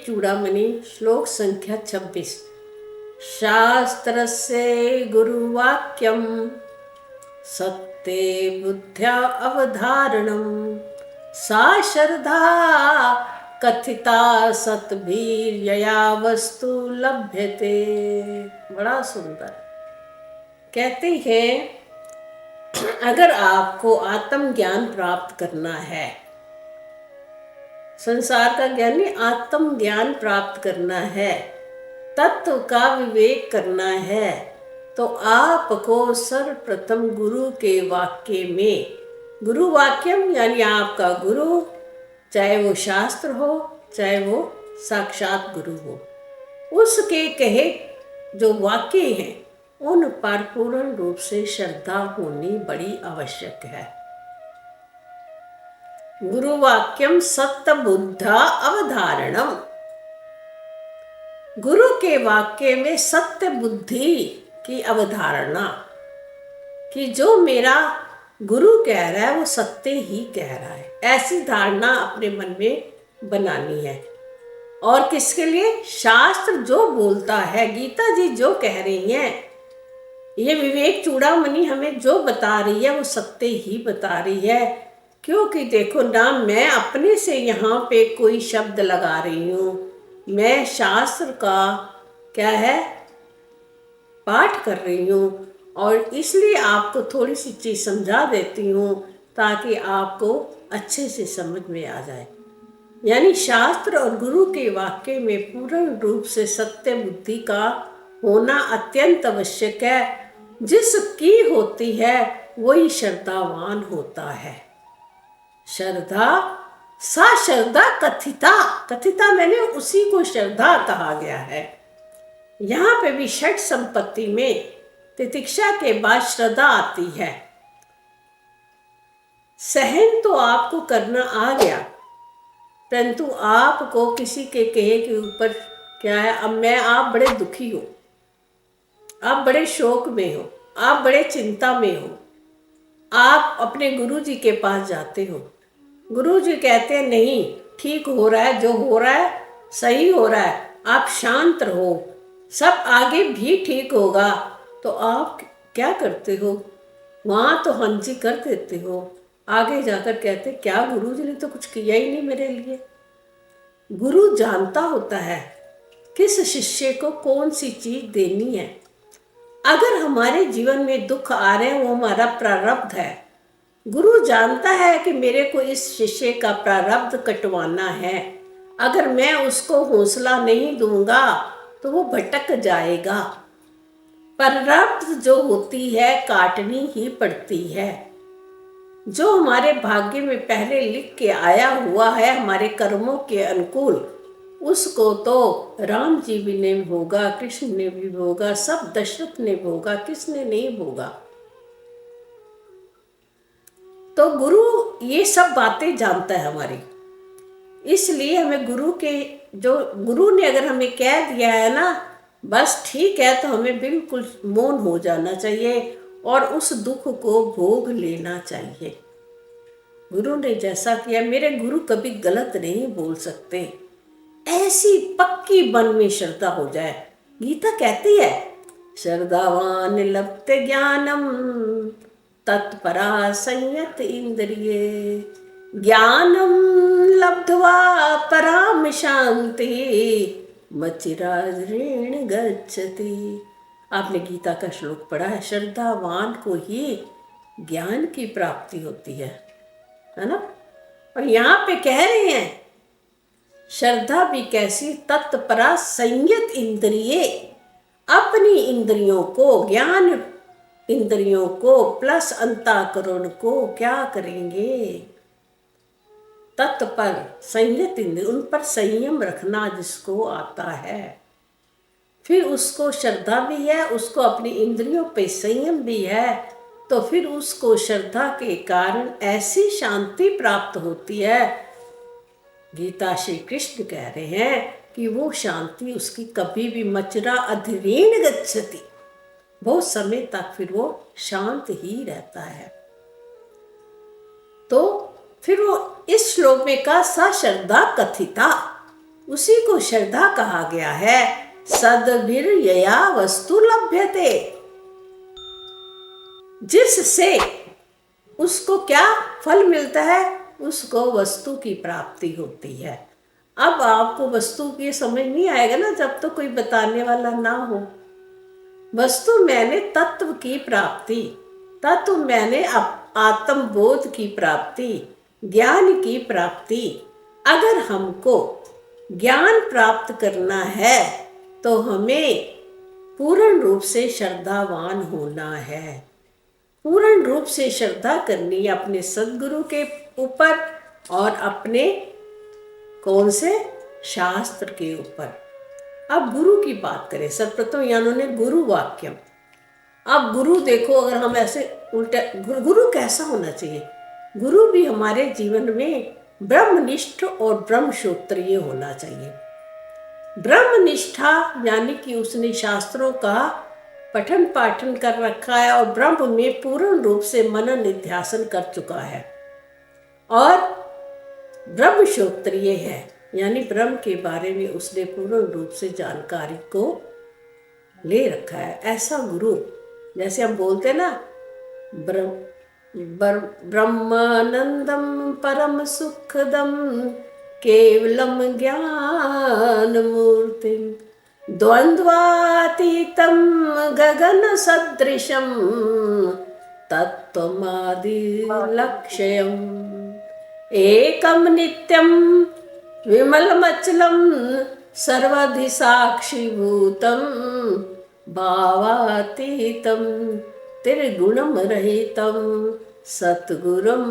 चूड़ामणि श्लोक संख्या 26। शास्त्रस्य गुरुवाक्यम सत्ते बुद्ध्या अवधारणम सा श्रद्धा कथिता सतभीर्यया वस्तु लभ्यते। बड़ा सुंदर कहते हैं, अगर आपको आत्मज्ञान प्राप्त करना है, संसार का ज्ञान नहीं, आत्म ज्ञान प्राप्त करना है, तत्व का विवेक करना है, तो आपको सर्वप्रथम गुरु के वाक्य में, गुरु वाक्यम यानी आपका गुरु, चाहे वो शास्त्र हो चाहे वो साक्षात गुरु हो, उसके कहे जो वाक्य हैं उन पर पूर्ण रूप से श्रद्धा होनी बड़ी आवश्यक है। गुरु वाक्यम सत्य बुद्धा अवधारणम, गुरु के वाक्य में सत्य बुद्धि की अवधारणा कि जो मेरा गुरु कह रहा है वो सत्य ही कह रहा है, ऐसी धारणा अपने मन में बनानी है। और किसके लिए? शास्त्र जो बोलता है, गीता जी जो कह रही हैं, ये विवेक चूड़ामणि हमें जो बता रही है वो सत्य ही बता रही है। क्योंकि देखो ना, मैं अपने से यहाँ पे कोई शब्द लगा रही हूँ, मैं शास्त्र का क्या है पाठ कर रही हूँ, और इसलिए आपको थोड़ी सी चीज़ समझा देती हूँ ताकि आपको अच्छे से समझ में आ जाए। यानी शास्त्र और गुरु के वाक्य में पूर्ण रूप से सत्य बुद्धि का होना अत्यंत आवश्यक है। जिसकी होती है वही श्रद्धावान होता है। श्रद्धा सा श्रद्धा कथिता, कथिता मैंने उसी को श्रद्धा कहा गया है। यहाँ पे भी षट संपत्ति में तितिक्षा के बाद श्रद्धा आती है। सहन तो आपको करना आ गया, परंतु आपको किसी के कहे के ऊपर क्या है, अब आप बड़े दुखी हो, आप बड़े शोक में हो, आप बड़े चिंता में हो, आप अपने गुरु जी के पास जाते हो, गुरु जी कहते हैं नहीं ठीक हो रहा है, जो हो रहा है सही हो रहा है, आप शांत रहो, सब आगे भी ठीक होगा। तो आप क्या करते हो? वहाँ तो हंसी कर देते हो, आगे जाकर कहते क्या गुरु जी ने तो कुछ किया ही नहीं मेरे लिए। गुरु जानता होता है किस शिष्य को कौन सी चीज देनी है। अगर हमारे जीवन में दुख आ रहे हैं वो हमारा प्रारब्ध है। गुरु जानता है कि मेरे को इस शिष्य का प्रारब्ध कटवाना है, अगर मैं उसको हौसला नहीं दूंगा तो वो भटक जाएगा। प्रारब्ध जो होती है काटनी ही पड़ती है। जो हमारे भाग्य में पहले लिख के आया हुआ है हमारे कर्मों के अनुकूल, उसको तो राम जी भी ने भोगा, कृष्ण ने भी भोगा, सब दशरथ ने भोगा, किसने नहीं भोगा। तो गुरु ये सब बातें जानता है हमारी, इसलिए हमें गुरु के जो गुरु ने अगर हमें कह दिया है ना बस ठीक है, तो हमें बिल्कुल मौन हो जाना चाहिए और उस दुख को भोग लेना चाहिए। गुरु ने जैसा किया, मेरे गुरु कभी गलत नहीं बोल सकते, ऐसी पक्की मन में श्रद्धा हो जाए। गीता कहती है श्रद्धावान लभते ज्ञानम तत्परा संयत इंद्रिये, ज्ञानम लब्ध्वा पराम शांति मचिराजृण गच्छति। आपने गीता का श्लोक पढ़ा है, श्रद्धावान को ही ज्ञान की प्राप्ति होती है ना। और यहाँ पे कह रहे हैं श्रद्धा भी कैसी, तत्परा संयत इंद्रिये, अपनी इंद्रियों को, ज्ञान इंद्रियों को प्लस अंतःकरण को क्या करेंगे, तत्पर संयत इंद्रिय, उन पर संयम रखना जिसको आता है, फिर उसको श्रद्धा भी है, उसको अपनी इंद्रियों पे संयम भी है, तो फिर उसको श्रद्धा के कारण ऐसी शांति प्राप्त होती है। गीता श्री कृष्ण कह रहे हैं कि वो शांति उसकी कभी भी मचरा अधीन गच्छति, बहुत समय तक फिर वो शांत ही रहता है। तो फिर वो इस श्लोक में कहा सा श्रद्धा कथिता, उसी को श्रद्धा कहा गया है। सद्भिर्यया वस्तु लभ्यते, जिससे उसको क्या फल मिलता है, उसको वस्तु की प्राप्ति होती है। अब आपको वस्तु की समझ नहीं आएगा ना जब तो कोई बताने वाला ना हो। वस्तु मैंने तत्व की प्राप्ति, तत्व मैंने आत्मबोध की प्राप्ति, ज्ञान की प्राप्ति। अगर हमको ज्ञान प्राप्त करना है तो हमें पूर्ण रूप से श्रद्धावान होना है। पूर्ण रूप से श्रद्धा करनी है अपने सद्गुरु के ऊपर और अपने कौन से शास्त्र के ऊपर। अब गुरु की बात करें, सर्वप्रथम यहाँ ने गुरु वाक्यम। अब गुरु देखो, अगर हम ऐसे उल्टा, गुरु कैसा होना चाहिए? गुरु भी हमारे जीवन में ब्रह्मनिष्ठ और ब्रह्मश्रोत्रिय होना चाहिए। ब्रह्मनिष्ठा यानी कि उसने शास्त्रों का पठन पाठन कर रखा है और ब्रह्म में पूर्ण रूप से मनन निध्यासन कर चुका है। और ब्रह्मश्रोत्रिय है यानी ब्रह्म के बारे में उसने पूर्ण रूप से जानकारी को ले रखा है। ऐसा गुरु, जैसे हम बोलते ना, ब्रह्मानंदम परम सुखदम केवलम ज्ञान मूर्तिम द्वंद्वातीतं गगन सदृशम तत्त्वमादि लक्ष्यम एकम नित्यम विमलमचलम सर्वधि साक्षीभूतम भावातीतं त्रिगुणम रहितं सतगुरुम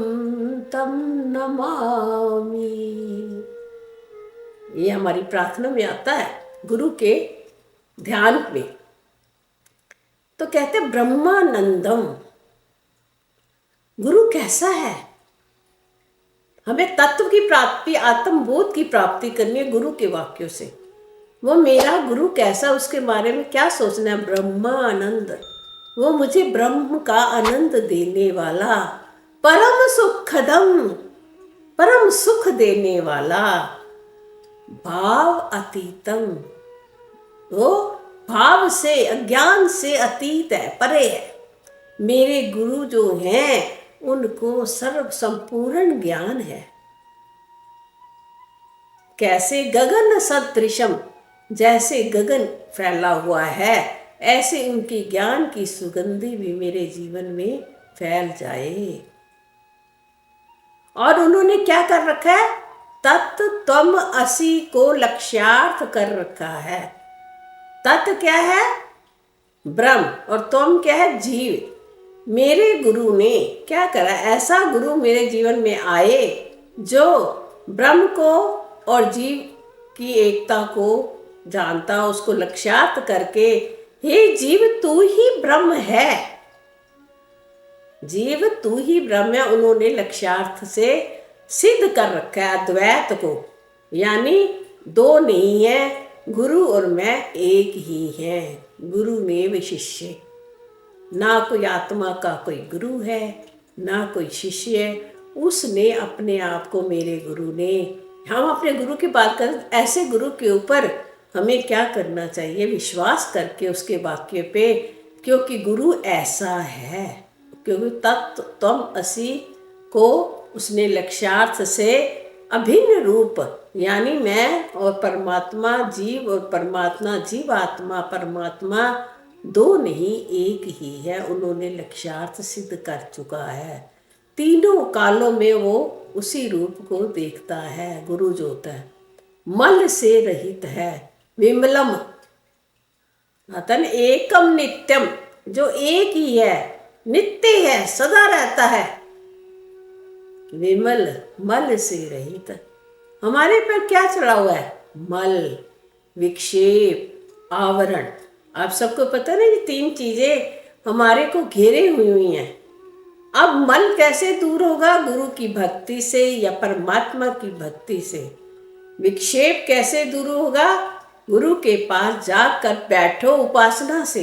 तम नमामि। ये हमारी प्रार्थना में आता है गुरु के ध्यान में। तो कहते ब्रह्मानंदम, गुरु कैसा है? हमें तत्व की प्राप्ति, आत्मबोध की प्राप्ति करनी है गुरु के वाक्यों से। वो मेरा गुरु कैसा, उसके बारे में क्या सोचना है? ब्रह्मानंद, वो मुझे ब्रह्म का आनंद देने वाला, परम सुखदम, परम सुख देने वाला, भाव अतीतम, वो भाव से, अज्ञान से अतीत है, परे है। मेरे गुरु जो हैं उनको सर्व संपूर्ण ज्ञान है। कैसे? गगन सदृशम, जैसे गगन फैला हुआ है ऐसे उनकी ज्ञान की सुगंधी भी मेरे जीवन में फैल जाए। और उन्होंने क्या कर रखा है? तत् त्वम असि को लक्ष्यार्थ कर रखा है। तत् क्या है? ब्रह्म, और त्वम क्या है? जीव। मेरे गुरु ने क्या करा? ऐसा गुरु मेरे जीवन में आए जो ब्रह्म को और जीव की एकता को जानता, उसको लक्ष्यार्थ करके, हे जीव तू ही ब्रह्म है, जीव तू ही ब्रह्म है, उन्होंने लक्ष्यार्थ से सिद्ध कर रखा है अद्वैत को। यानी दो नहीं है, गुरु और मैं एक ही हैं। गुरु में शिष्य, ना कोई आत्मा का कोई गुरु है ना कोई शिष्य है। उसने अपने आप को, मेरे गुरु ने, हम अपने गुरु की बात करें, ऐसे गुरु के ऊपर हमें क्या करना चाहिए? विश्वास करके उसके वाक्य पे, क्योंकि गुरु ऐसा है, क्योंकि तत्व त्वम असि को उसने लक्ष्यार्थ से अभिन्न रूप, यानी मैं और परमात्मा, जीव और परमात्मा, जीवात्मा परमात्मा दो नहीं एक ही है, उन्होंने लक्ष्यार्थ सिद्ध कर चुका है। तीनों कालों में वो उसी रूप को देखता है। गुरु जो होता है मल से रहित है, विमलम, अतन एकम नित्यम, जो एक ही है, नित्य है, सदा रहता है, विमल, मल से रहित। हमारे पर क्या चढ़ा हुआ है? मल, विक्षेप, आवरण। आप सबको पता ना, ये तीन चीजें हमारे को घेरे हुई हैं। अब मल कैसे दूर होगा? गुरु की भक्ति से या परमात्मा की भक्ति से। विक्षेप कैसे दूर होगा? गुरु के पास जाकर बैठो उपासना से।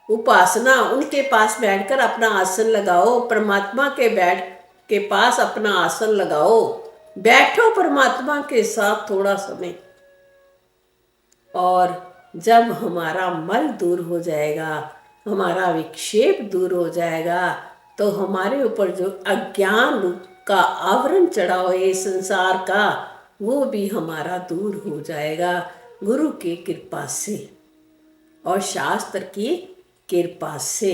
उपासना, उनके पास बैठकर अपना आसन लगाओ, परमात्मा के पास अपना आसन लगाओ, बैठो परमात्मा के साथ थोड़ा समय, और जब हमारा मल दूर हो जाएगा, हमारा विक्षेप दूर हो जाएगा, तो हमारे ऊपर जो अज्ञान का आवरण चढ़ा हुआ है संसार का, वो भी हमारा दूर हो जाएगा गुरु की कृपा से और शास्त्र की कृपा से।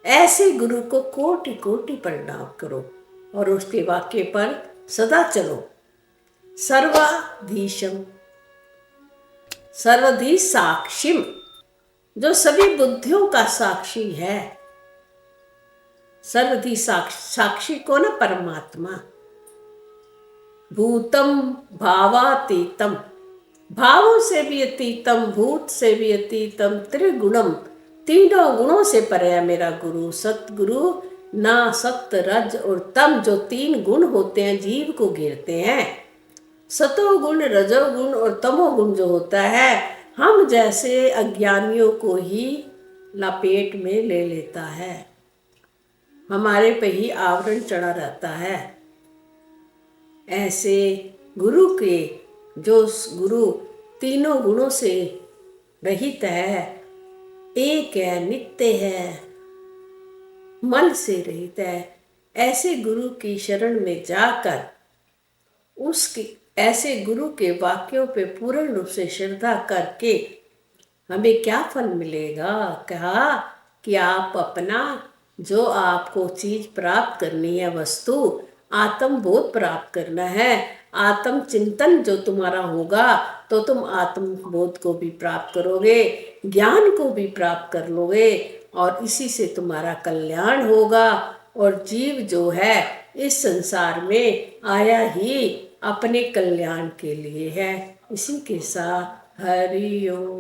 ऐसे गुरु को कोटि कोटि प्रणाम करो और उसके वाक्य पर सदा चलो। सर्वाधीशम सर्वधि साक्षिम, जो सभी बुद्धियों का साक्षी है। सर्वधि साक्षी को ना परमात्मा। भूतम भावातीतम, भावों से भी अतीतम, भूत से भी अतीतम, त्रिगुणम, तीनों गुणों से परे है मेरा गुरु। सतगुरु ना सत्य रज और तम, जो तीन गुण होते हैं जीव को घेरते हैं। सतोगुण, रजोगुण और तमोगुण जो होता है, हम जैसे अज्ञानियों को ही लपेट में ले लेता है, हमारे पे ही आवरण चढ़ा रहता है। ऐसे गुरु के, जो गुरु तीनों गुणों से रहित है, एक है, नित्य है, मल से रहित है, ऐसे गुरु की शरण में जाकर उसकी ऐसे गुरु के वाक्यों पे पूर्ण रूप से श्रद्धा करके हमें क्या फल मिलेगा? कहा कि आप अपना जो आपको चीज प्राप्त करनी है, वस्तु आत्म बोध प्राप्त करना है, आत्म चिंतन जो तुम्हारा होगा तो तुम आत्म बोध को भी प्राप्त करोगे, ज्ञान को भी प्राप्त कर लोगे, और इसी से तुम्हारा कल्याण होगा। और जीव जो है इस संसार में आया ही अपने कल्याण के लिए है। इसी के साथ हरि ओम।